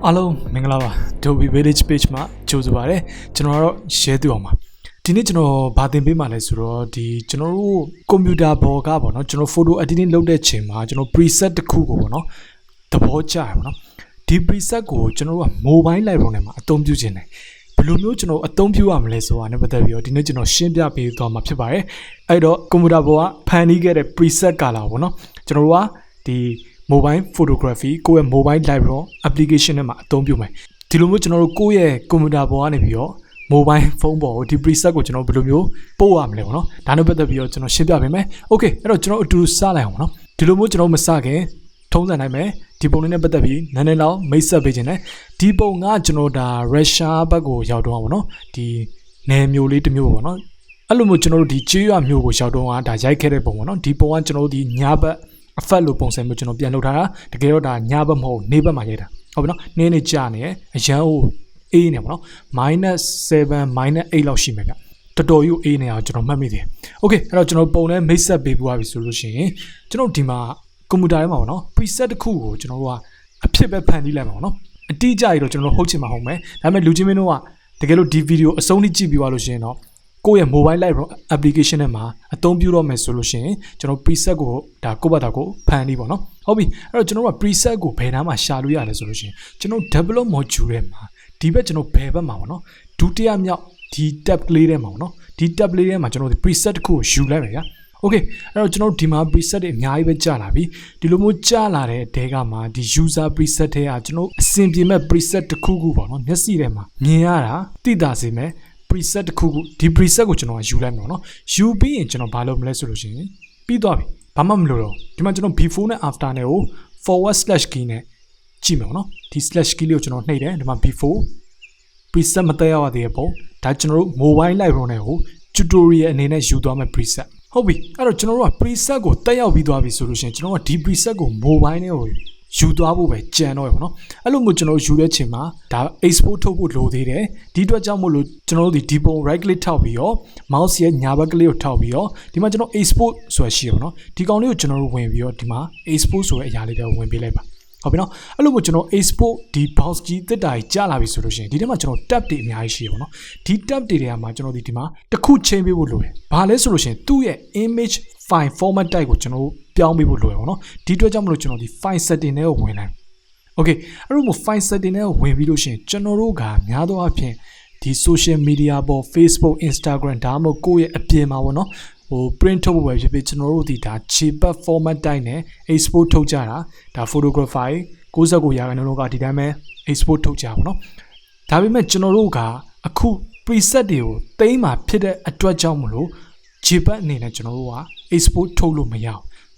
Hello, Mingala, Adobe Village page ma, choose about it, general schedule. Teenage bathing be malesuro, the general computer boga, no general photo. I didn't load that chima, general preset the kugo, no the bocha, no the preset go general mobile library, a tom using. Blue general a tom you am less one, but the video didn't know shimbia be to my pibare. I do computer boa, panic get a preset gala, no general the mobile photography ko e mobile library application နဲ့မှာအသုံးပြုမယ်ဒီလိုမျိုးကျွန်တော်တို့ကိုယ့်ရဲ့ကွန်ပျူတာပေါ်ကနေပြီးတော့ mobile phone ပေါ်ကိုဒီ preset ကိုကျွန်တော်ဘယ်လိုမျိုးပို့ရမလဲပေါ့နော်ဒါနဲ့ပတ်သက်ပြီးတော့ကျွန်တော်ရှင်းပြပေးမယ် okay အဲ့တော့ကျွန်တော်အတူစလိုက်အောင်နော်ဒီလိုမျိုးကျွန်တော်မစခင်ထုံးစံနိုင်မယ်ဒီပုံလေးနဲ့ပတ်သက်ပြီးနည်းနည်းလောက်မိတ်ဆက်ပေးခြင်းနဲ့ဒီပုံကကျွန်တော်ဒါ Russia ဘက်ကိုရောက်တော့ပါနော်ဒီနယ်မျိုးလေးတစ်မျိုးပေါ့နော်အဲ့လိုမျိုးကျွန်တော်တို့ဒီကျေးရွာမျိုးကိုရောက်တော့ကဒါရိုက်ခဲ့တဲ့ပုံပေါ့နော်ဒီပုံကကျွန်တော်တို့ဒီညဘက်အဖက်လိုပုံစံမျိုးကျွန်တော်ပြန်လုပ်ထားတာတကယ်တော့ဒါညဘက်မဟုတ်နေ့ဘက်မှာရိုက်တာဟုတ်ပြီနော်နေ့နေ့ကြာနေအရန်ဟိုအေးနေပါနော် -7 -8 လောက်ရှိမယ်ဗျတော်တော်ယူအေးနေအောင်ကျွန်တော်မှတ်မိတယ်โอเคအဲ့တော့ကျွန်တော်ပုံနဲ့မိတ်ဆက်ပေးပွားပြီဆိုလို့ရှိရင်ကျွန်တော်ဒီမှာကွန်ပျူတာထဲမှာပေါ့နော် preset တစ်ခုကိုကျွန်တော်တို့ကအဖြစ်ပဲဖန်တီးလိုက်မှာပေါ့နော်အတိအကျကြီးတော့ကျွန်တော်တို့ဟုတ်ချင်မှာဟုတ်မယ်ဒါပေမဲ့လူချင်းမင်းတို့ကတကယ်လို့ဒီဗီဒီယိုအဆုံးထိကြည့်ပြီးသွားလို့ရှိရင်တော့ကိုယ့်ရဲ့ mobile library application နဲ့မှာအသုံးပြုတော့မယ်ဆိုလို့ရှိရင်ကျွန်တော် preset ကိုဒါကိုယ့်ဘာသာကိုဖန်တီးပေါ့နော်ဟုတ်ပြီအဲ့တော့ကျွန်တော်တို့က preset ကိုဘယ်နားမှာရှာလို့ရလဲဆိုလို့ရှိရင်ကျွန်တော် develop module ထဲမှာဒီဘက်ကျွန်တော်ဘယ်ဘက်မှာပေါ့နော်ဒုတိယမြောက်ဒီ tab လေးထဲမှာပေါ့နော်ဒီ tab လေးထဲမှာကျွန်တော်ဒီ preset တစ်ခုကိုယူလိုက်မယ်ဗျာ okay အဲ့တော့ကျွန်တော်ဒီမှာ preset တွေအများကြီးပဲကြာလာပြီဒီလိုမျိုးကြာလာတဲ့အတဲကမှာဒီ user preset ထဲကကျွန်တော်အဆင်ပြေမဲ့ preset တစ်ခုခုပေါ့နော်မျက်စိထဲမှာမြင်ရတာသိတာစေမယ်preset တစ်ခုခုဒီ preset ကိုကျွန်တော်ယူလိုက်မှာเนาะယူပြီးရင်ကျွန်တော်ဘာလုပ်မလဲဆိုလို့ရှိရင်ပြီးသွားပြီဘာမှမလုပ်တော့ဒီမှာကျွန်တော် before နဲ့ after နဲ့ကို forward slash key နဲ့ကြည့်မယ်เนาะဒီ slash key လေးကိုကျွန်တော်နှိပ်တယ်ဒီမှာ before preset မတက်ရသေးတဲ့ပုံဒါကျွန်တော်တို့ mobile library နဲ့ကို tutorial အနေနဲ့ယူသွားမယ် preset ဟုတ်ပြီအဲ့တော့ကျွန်တော်တို့က preset ကိုတက်ရောက်ပြီးသွားပြီဆိုလို့ရှိရင်ကျွန်တော်ကဒီ preset ကို mobile နဲ့ကိုယူသွားဖို့ပဲကြံတော့ရပါတော့အဲ့လိုမျိုးကျွန်တော်ယူတဲ့ချိန်မှာဒါ export ထုတ်ဖို့လိုသေးတယ်ဒီအတွက်ကြောင့်မို့လို့ကျွန်တော်တို့ဒီပုံ right click ထောက်ပြီးတော့ mouse ရဲ့ညာဘက်ကလေးကိုထောက်ပြီးတော့ဒီမှာကျွန်တော် export ဆိုတာရှိရပါတော့ဒီကောင်လေးကိုကျွန်တော်တို့ဝင်ပြီးတော့ဒီမှာ export ဆိုတဲ့အရာလေးတွေဝင်ပေးလိုက်ပါဟုတ်ပြီနော်အဲ့လိုမျိုးကျွန်တော် export ဒီ box ကြီးတက်တာကြီးကြာလာပြီဆိုလို့ရှိရင်ဒီထဲမှာကျွန်တော် tab တွေအများကြီးရှိရပါတော့ဒီ tab တွေထဲမှာကျွန်တော်ဒီမှာတစ်ခုချိန်ပေးဖို့လိုတယ်ဘာလဲဆိုလို့ရှိရင်သူ့ရဲ့ image file format type ကိုကျွန်တော်တို့ပြောင်းပေးဖို့လိုရပါတော့ဒီအတွက်ကြောင့်မလို့ကျွန်တော်ဒီ file setting တွေကိုဝင်လိုက် okay အဲ့လိုမျိုး file setting တွေကိုဝင်ပြီးလို့ရှိရင်ကျွန်တော်တို့ကများသောအားဖြင့်ဒီ social media ပေါ် Facebook Instagram ဒါမှမဟုတ်ကိုယ့်ရဲ့အပြင်မှာပေါ့နော်ဟို print ထုတ်ဖို့ပဲဖြစ်ဖြစ်ကျွန်တော်တို့ဒီဒါ JPEG format type နဲ့ export ထုတ်ကြတာဒါ photography 69ရာခိုင်နှုန်းကဒီတိုင်းပဲ export ထုတ်ကြပါတော့ဒါပေမဲ့ကျွန်တော်တို့ကအခု preset တွေကိုတိမ့်မှာဖြစ်တဲ့အတွက်ကြောင့်မလို့ JPEG အနေနဲ့ကျွန်တော်တို့က export ထုတ်လို့မရအောင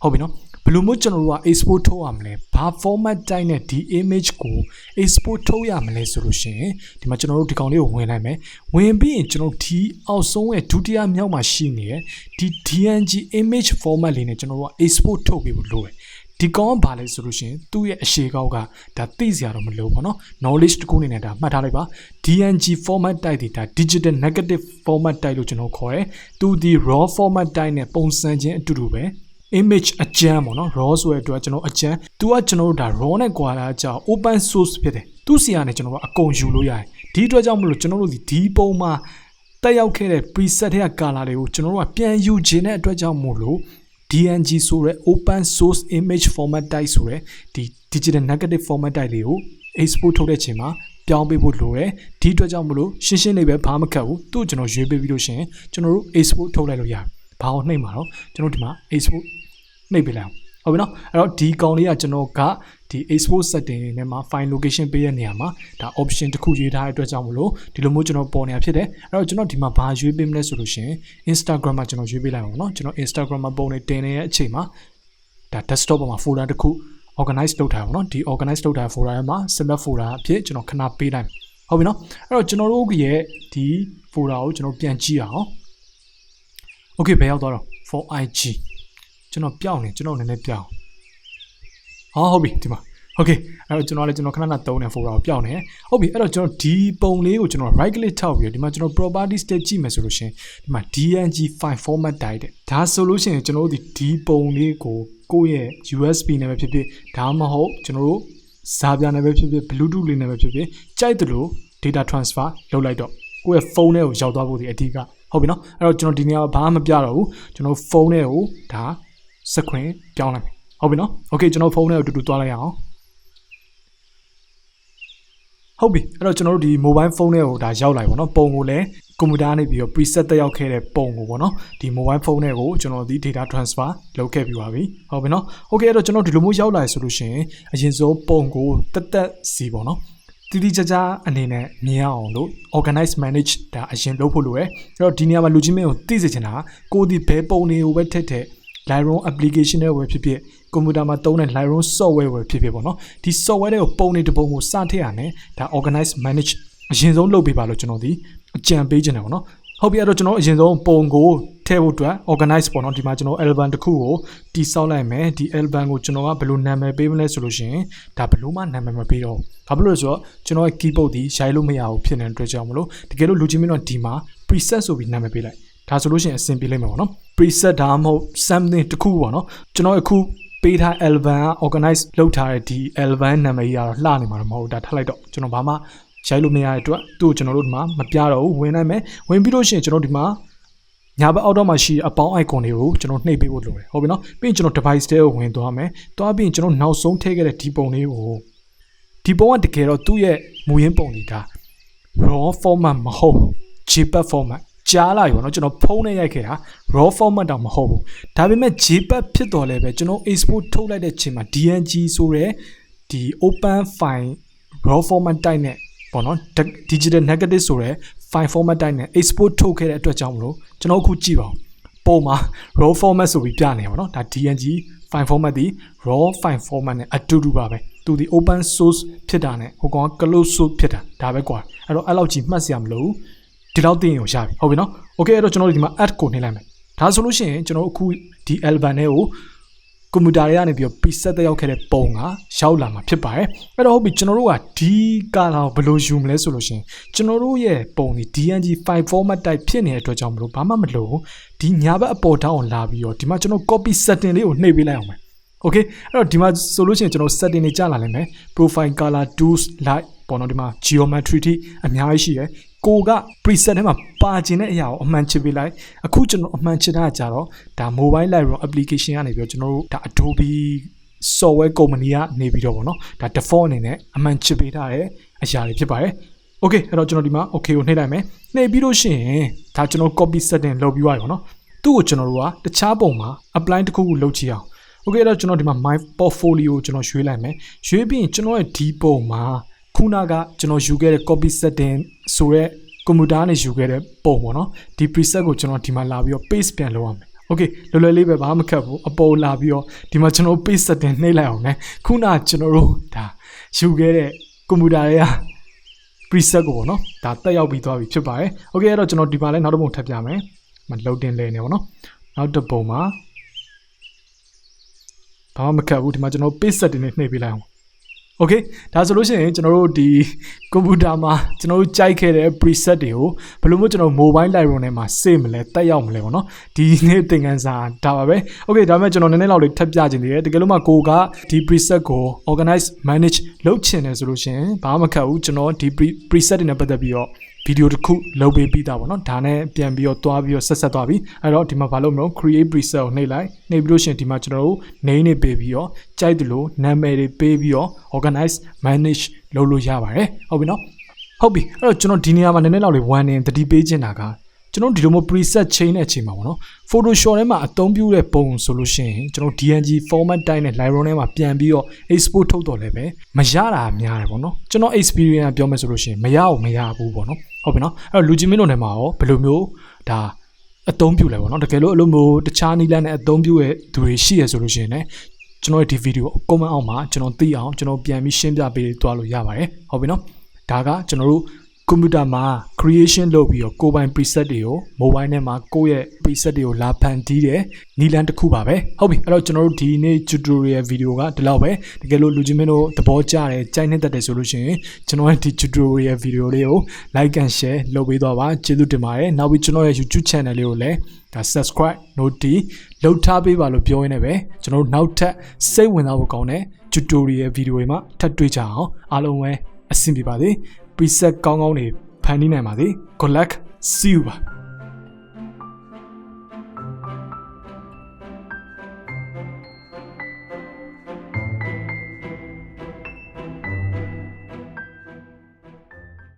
်ဟုတ်ပြီနော်ဘယ်လိုမျိုးကျွန်တော်တို့က export ထုတ်ရမလဲဘာ format type နဲ့ဒီ image ကို export ထုတ်ရမလဲဆိုလို့ရှိရင်ဒီမှာကျွန်တော်တို့ဒီကောင်လေးကိုဝင်လိုက်မယ်ဝင်ပြီးရင်ကျွန်တော်ဒီအောက်ဆုံးရဲ့ဒုတိယမြောက်မှာရှိနေတဲ့ဒီ DNG image format လေးနဲ့ကျွန်တော်တို့က export ထုတ်ပေးဖို့လိုတယ်ဒီကောင်ကဘာလဲဆိုလို့ရှိရင်သူ့ရဲ့အရှိကောက်ကဒါသိစရာတော့မလိုဘူးเนาะ knowledge တခုအနေနဲ့ဒါမှတ်ထားလိုက်ပါ DNG format type ဒီဒါ digital negative format type လို့ကျွန်တော်ခေါ်တယ်သူဒီ raw format type နဲ့ပုံစံချင်းအတူတူပဲ image အကျန်းပေါ့နော် raw ဆိုတဲ့အတွက်ကျွန်တော်အကျန်းသူကကျွန်တော်တို့ဒါ raw နဲ့ကွာလာကြ open source ဖြစ်တယ်သူ့စီကနေကျွန်တော်တို့အကုန်ယူလို့ရတယ်ဒီအတွက်ကြောင့်မလို့ကျွန်တော်တို့ဒီပုံမှာတက်ရောက်ခဲ့တဲ့ preset ရဲ့ color တွေကိုကျွန်တော်တို့ကပြန်ယူခြင်းတဲ့အတွက်ကြောင့်မို့လို့DNG ဆိုတဲ့ open source image format type ဆိုတဲ့ဒီ digital negative format type လေးကို export ထုတ်တဲ့ချိန်မှာပြောင်းပေးဖို့လိုတယ်ဒီအတွက်ကြောင့်မလို့ရှင်းရှင်းလေးပဲဘာမှမခက်ဘူးသူ့ကျွန်တော်ရွေးပေးပြီးလို့ရှိရင်ကျွန်တော်တို့ export ထုတ်လိုက်လို့ရတယ်ဘာလို့နှိပ်မှာတော့ကျွန်တော်ဒီမှာ export နှိပ်ပေးလိုက်အောင်ဟုတ်ပြီနော်အဲ့တော့ဒီကောင်လေးကကျွန်တော်ကဒီ export setting ထဲမှာ file location ပေးရနေရမှာဒါ option တစ်ခုရွေးထားတဲ့အတွက်ကြောင့်မလို့ဒီလိုမျိုးကျွန်တော်ပေါ်နေတာဖြစ်တယ်အဲ့တော့ကျွန်တော်ဒီမှာဘာရွေးပေးမလဲဆိုလို့ရှိရင် Instagram မှာကျွန်တော်ရွေးပေးလိုက်အောင်နော်ကျွန်တော် Instagram မှာပုံနေတင်နေတဲ့အချိန်မှာဒါ desktop ပေါ်မှာ folder တစ်ခု organize လုပ်ထားအောင်နော်ဒီ organize လုပ်ထားတဲ့ folder ထဲမှာ select folder အဖြစ်ကျွန်တော်ခဏပေးလိုက်ဟုတ်ပြီနော်အဲ့တော့ကျွန်တော်တို့ရဲ့ဒီ folder ကိုကျွန်တော်ပြန်ကြည့်အောင် okay ဘယ်ရောက်သွားတော့ for IG ကျွန်တော်ပြောင်းနေကျွန်တော်နည်းနည်းပြောင်းဟုတ်ပြီဒီမှာ okay အဲ့တော့ကျွန်တော်လည်းကျွန်တော်ခဏခဏသုံးနေ folder ကိုပြောင်းနေဟုတ်ပြီအဲ့တော့ကျွန်တော်ဒီပုံလေးကိုကျွန်တော် right click ထောက်ပြီးတော့ဒီမှာကျွန်တော် properties တက်ကြည့်မယ်ဆိုလို့ရှင်ဒီမှာ DNG file format type တဲ့ဒါဆိုလို့ရှိရင်ကျွန်တော်တို့ဒီပုံလေးကိုကိုယ့်ရဲ့ USB နဲ့ပဲဖြစ်ဖြစ်ဒါမှမဟုတ်ကျွန်တော်တို့ ဇာပြန်နဲ့ပဲဖြစ်ဖြစ် Bluetooth လေးနဲ့ပဲဖြစ်ဖြစ်ကြိုက်တယ်လို့ data transfer လုပ်လိုက်တော့ကိုယ့်ရဲ့ဖုန်းထဲကိုရောက်သွားဖို့ဒီအဓိကဟုတ်ပြီနော်အဲ့တော့ကျွန်တော်ဒီနေရာဘာမှမပြတော့ဘူးကျွန်တော်ဖုန်းထဲကိုဒါစခွင့်ပြောင်းလိုက်မယ်ဟုတ်ပြီနော်โอเคကျွန်တော်ဖုန်းထဲကိုတူတူသွားလိုက်ရအောင်ဟုတ်ပြီအဲ့တော့ကျွန်တော်တို့ဒီ mobile phone ထဲကိုဒါရောက်လိုက်ပါတော့ပုံကိုလည်းကွန်ပျူတာနေပြီးတော့ preset တက်ရောက်ခဲ့တဲ့ပုံကိုပေါ့နော်ဒီ mobile phone ထဲကိုကျွန်တော်ဒီ data transfer လုပ်ခဲ့ပြီးပါပြီဟုတ်ပြီနော်โอเคအဲ့တော့ကျွန်တော်ဒီလိုမျိုးရောက်လာဆိုလို့ရှိရင်အရင်ဆုံးပုံကိုတက်စီပေါ့နော်တိတိကျကျအနေနဲ့မြင်အောင်လို့ organize manage ဒါအရင်လုပ်ဖို့လိုရယ်အဲ့တော့ဒီနေရာမှာလူချင်းမင်းကိုသိစေချင်တာကိုဒီဘဲပုံတွေကိုပဲထည့်ထည့် Lightroom application နဲ့ဝယ်ဖြစ်ဖြစ်ကွန်ပျူတာမှာသုံးတဲ့ Lightroom software ဝယ်ဖြစ်ဖြစ်ပေါ့နော်ဒီ software တွေကိုပုံတွေတစ်ပုံကိုစထည့်ရတယ်ဒါ organize manage အရင်ဆုံးလုပ်ပေးပါလို့ကျွန်တော်ဒီအကြံပေးချင်တယ်ပေါ့နော်ဟုတ်ပြီအဲ့တော့ကျွန်တော်အရင်ဆုံးပုံကိုထည့်ဖို့အတွက် organize ပေါ့နော်ဒီမှာကျွန်တော် album တစ်ခုကိုတိစောက်လိုက်မယ်ဒီ album ကိုကျွန်တော်ကဘယ်လိုနာမည်ပေးမလဲဆိုလို့ရှိရင်ဒါဘယ်လိုမှနာမည်မပေးတော့ဘာဖြစ်လို့လဲဆိုတော့ကျွန်တော်ရဲ့ keyboard ဒီရိုက်လို့မရဘူးဖြစ်နေတဲ့အတွက်ကြောင့်မလို့တကယ်လို့လူချင်းမင်းတော့ဒီမှာ preset ဆိုပြီးနာမည်ပေးလိုက်ဒါဆိုလို့ရှိရင်အဆင်ပြေလိမ့်မယ်ပေါ့နော် preset ဒါမှမဟုတ် something တစ်ခုပေါ့နော်ကျွန်တော်အခုပေးထား album က organize လုပ်ထားတဲ့ဒီ album နာမည်ကြီးကတော့လှနေမှာတော့မဟုတ်ဒါထပ်လိုက်တော့ကျွန်တော်ဘာမှရိုက်လို့မရတဲ့အတွက်သူ့ကိုကျွန်တော်တို့ဒီမှာမပြတော့ဘူးဝင်နိုင်မယ်ဝင်ပြီးလို့ရှိရင်ကျွန်တော်ဒီမှာညာဘက်အောက်တော့မှာရှိအပေါင်း icon တွေကိုကျွန်တော်နှိပ်ပေးဖို့လိုတယ်ဟုတ်ပြီနော်ပြီးရင်ကျွန်တော် device ထဲကိုဝင်သွားမယ်သွားပြီးရင်ကျွန်တော်နောက်ဆုံးထည့်ခဲ့တဲ့ဒီပုံလေးကိုဒီပုံကတကယ်တော့သူ့ရဲ့မူရင်းပုံလေးဒါ raw format မဟုတ် JPEG format ကြားလာပြီပေါ့နော်ကျွန်တော်ဖုန်းနဲ့ရိုက်ခဲ့တာ raw format တော့မဟုတ်ဘူးဒါပေမဲ့ JPEG ဖြစ်တော်လဲပဲကျွန်တော် export ထုတ်လိုက်တဲ့ချိန်မှာ DNG ဆိုတဲ့ဒီ open file raw format type နဲ့ပေါ့နော် digital negative ဆိုတဲ့ file format type နဲ့ export ထုတ်ခဲ့တဲ့အတွက်ကြောင့်မလို့ကျွန်တော်အခုကြည့်ပါဦးပုံမှာ raw format ဆိုပြီးပြနေပါတော့ဒါ DNG file format ဒီ raw file format နဲ့အတူတူပါပဲသူဒီ open source ဖြစ်တာနဲ့ဟိုကောင် closed source ဖြစ်တာဒါပဲကွာအဲ့တော့အဲ့လောက်ကြီးမှတ်စရာမလိုဘူးဒီလောက်သိရင်ကိုရပြီဟုတ်ပြီနော်โอเคအဲ့တော့ကျွန်တော်တို့ဒီမှာ add ကိုနှိပ်လိုက်မယ်ဒါဆိုလို့ရှိရင်ကျွန်တော်တို့အခုဒီ album တွေကိုကွန်ပျူတာတွေကနေပြီးတော့ preset တက်ရောက်ခဲ့တဲ့ပုံကရောက်လာမှာဖြစ်ပါတယ်အဲ့တော့ဟုတ်ပြီကျွန်တော်တို့ကဒီကာလာကိုဘယ်လိုယူမလဲဆိုလို့ရှိရင်ကျွန်တော်တို့ရဲ့ပုံဒီ DNG file format type ဖြစ်နေတဲ့အတွက်ကြောင့်မလို့ဘာမှမလို့ဒီညာဘက်အပေါ်တောင်းလာပြီးတော့ဒီမှာကျွန်တော် copy setting လေးကိုနှိပ်ပေးလိုက်အောင်မယ်โอเคအဲ့တော့ဒီမှာဆိုလို့ရှိရင်ကျွန်တော် setting တွေကြာလာလိမ့်မယ် profile color tools light ပေါ်တော့ဒီမှာ geometry ထိအများကြီးရှိတယ်ကိုက preset ထဲမှာပါခြင်းတဲ့အရာကိုအမှန်ချစ်ပေးလိုက်အခုကျွန်တော်အမှန်ချစ်တာကြတော့ဒါ mobile Lightroom application ကနေပြီးတော့ကျွန်တော်တို့ဒါ Adobe software company ကနေပြီးတော့ဗောနော်ဒါ default အနေနဲ့အမှန်ချစ်ပေးထားတဲ့အရာတွေဖြစ်ပါတယ် okay အဲ့တော့ကျွန်တော်ဒီမှာ okay ကိုနှိပ်လိုက်မယ်နှိပ်ပြီးလို့ရှိရင်ဒါကျွန်တော် copy setting လုပ်ပြီးသွားပြီဗောနော်သူ့ကိုကျွန်တော်တို့ကတခြားပုံမှာ apply တစ်ခုခုလုပ်ကြည့်အောင် okay အဲ့တော့ကျွန်တော်ဒီမှာ my portfolio ကိုကျွန်တော်ရွှေ့လိုက်မယ်ရွှေ့ပြီးရင်ကျွန်တော်ရဲ့ဒီပုံမှာခုနကကျွန်တော်ယူခဲ့တဲ့ copy setting ဆိုရဲကွန်ပျူတာနဲ့ယူခဲ့တဲ့ပုံပေါ့နော်ဒီ preset ကိုကျွန်တော်ဒီမှာလာပြီးတော့ paste ပြန်လုပ်ရမယ် okay လွယ်လွယ်လေးပဲဘာမှမခက်ဘူးအပေါ်လာပြီးတော့ဒီမှာကျွန်တော် paste setting နှိပ်လိုက်အောင် ਨੇ ခုနကျွန်တော်တို့ဒါယူခဲ့တဲ့ကွန်ပျူတာတွေက preset ကိုပေါ့နော်ဒါတက်ရောက်ပြီးသွားပြီဖြစ်ပါတယ် okay အဲ့တော့ကျွန်တော်ဒီမှာလည်းနောက်တစ်ပုံထပ်ပြမယ်မလုံးတင်လဲနေပေါ့နော်နောက်တစ်ပုံမှာဘာမှမခက်ဘူးဒီမှာကျွန်တော် paste setting နဲ့နှိပ်ပေးလိုက်အောင်okay ဒါဆိုလို့ရှိရင်ကျွန်တော်တို့ဒီကွန်ပျူတာမှာကျွန်တော်တို့ကြိုက်ခဲ့တဲ့ preset တွေကိုဘယ်လိုမျိုးကျွန်တော် mobile Lightroom ထဲမှာ save မလဲတက်ရောက်မလဲပေါ့နော်ဒီနေ့သင်ခန်းစာဒါပါပဲ okay ဒါပေမဲ့ကျွန်တော်နည်းနည်းလောက်လေးထပ်ပြချင်သေးတယ်တကယ်လို့မှကိုကဒီ preset ကို organize manage လုပ်ချင်တယ်ဆိုလို့ရှိရင်ဘာမှမခက်ဘူးကျွန်တော်ဒီ preset တွေနဲ့ပတ်သက်ပြီးတော့ဗီဒီယိုတစ်ခုလုပ်ပေးပြီးသားပေါ့နော်ဒါနဲ့ပြန်ပြီးတော့တွားပြီးတော့ဆက်သွားပြီအဲ့တော့ဒီမှာဘာလို့မလို့ create preset ကိုနှိပ်လိုက်နှိပ်ပြီးလို့ရှိရင်ဒီမှာကျွန်တော်တို့ name တွေပေးပြီးတော့ကြိုက်တယ်လို့နာမည်တွေပေးပြီးတော့ organize manage လုပ်လို့ရပါတယ်ဟုတ်ပြီနော်ဟုတ်ပြီအဲ့တော့ကျွန်တော်ဒီနေရာမှာနည်းနည်းလောက်လေး one နဲ့တတိပေးချင်တာကကျွန်တော်ဒီလိုမျိုး preset chain တဲ့အချိန်မှာပေါ့နော် Photoshop ထဲမှာအသုံးပြုတဲ့ပုံဆိုလို့ရှိရင်ကျွန်တော် DNG format တိုင်းနဲ့ Lightroom ထဲမှာပြန်ပြီးတော့ export ထုတ်တော့လည်းပဲမရတာများတယ်ပေါ့နော်ကျွန်တော် experience ပြောမယ်ဆိုလို့ရှိရင်မရဘူးပေါ့နော်ဟုတ်ပြီနော်အဲ့တော့လူကြီးမင်းတို့ထဲမှာရောဘယ်လိုမျိုးဒါအသုံးပြုလဲပေါ့နော်တကယ်လို့အလိုမျိုးတခြားနည်းလမ်းနဲ့အသုံးပြုရဲ့သူတွေရှိရဆိုလို့ရှိရင်လည်းကျွန်တော်ဒီဗီဒီယို comment အောက်မှာကျွန်တော်သိအောင်ကျွန်တော်ပြန်ပြီးရှင်းပြပေးသွားလို့ရပါတယ်ဟုတ်ပြီနော်ဒါကကျွန်တော်တို့ computer မှာ creation လုပ်ပြီးတော့ကိုယ်ပိုင် preset တွေကို mobile နဲ့မှာကိုယ့်ရဲ့ preset တွေကိုလာဖန်တီးတဲ့နည်းလမ်းတစ်ခုပါပဲဟုတ်ပြီအဲ့တော့ကျွန်တော်တို့ဒီနေ့ tutorial video ကဒီလောက်ပဲတကယ်လို့လူချင်းမင်းတို့သဘောကျတယ်ကြိုက်နေတဲ့ဆိုလို့ရှိရင်ကျွန်တော်ရဲ့ဒီ tutorial video လေးကို like and share လုပ်ပေးသွားပါကျေးဇူးတင်ပါတယ်နောက်ပြီးကျွန်တော်ရဲ့ YouTube channel လေးကိုလည်းဒါ subscribe noti လုပ်ထားပေးပါလို့ပြောရင်းနဲ့ပဲကျွန်တော်တို့နောက်ထပ်စိတ်ဝင်စားဖို့ကောင်းတဲ့ tutorial video တွေမှာထပ်တွေ့ကြအောင်အားလုံးပဲအဆင်ပြေပါစေpreset ကောင်းကောင်းတွေဖန်တီးနိုင်ပါစေ good luck see you ပါ